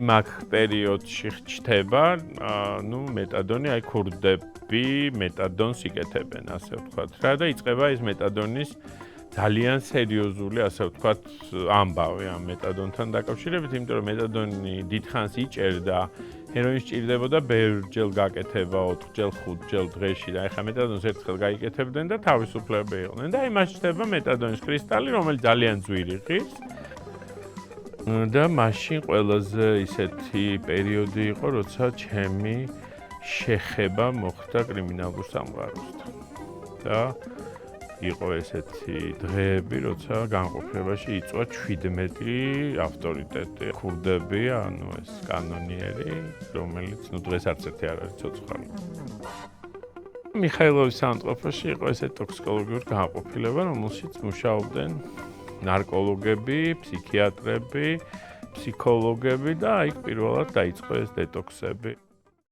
მაგ პერიოდში ჩდება, მეტადონი, აი ქურდები მეტადონს იკეთებენ, ასე ვთქვათ რა და იწყება ის მეტადონის ძალიან სერიოზული, ასე ვთქვათ, ამბავი ამ მეტადონთან დაკავშირებით, იმიტომ რომ მეტადონი დიდხანს იჭერდა, ჰეროინს ჭირდებოდა ბევრჯერ გაკეთება 4ჯერ, 5ჯერ დღეში და ეხლა მეტადონს ერთხელ გაიკეთებდნენ და თავისუფლები იყვნენ და აი მას ჩდება მეტადონის კრისტალი, რომელიც ძალიან ძვირი ღირს და მაშინ ყველაზე ისეთი პერიოდი იყო, როცა ჩემი შეხება მოხდა კრიმინალურ სამყაროსთან. და იყო ესეთი დღეები, როცა განყოფილებაში იწვა 17 ავტორიტეტი, ქურდები, ანუ ეს კანონიერი, რომელიც დღეს არც ერთი არ არის ცოცხალი. მიხაილოვის საავადმყოფოში იყო ესეთი ტოქსიკოლოგიური განყოფილება, რომელშიც მუშაობდნენ ნარკოლოგები, ფსიქიატრები, ფსიქოლოგები და იქ პირველად დაიწყო ეს დეტოქსები.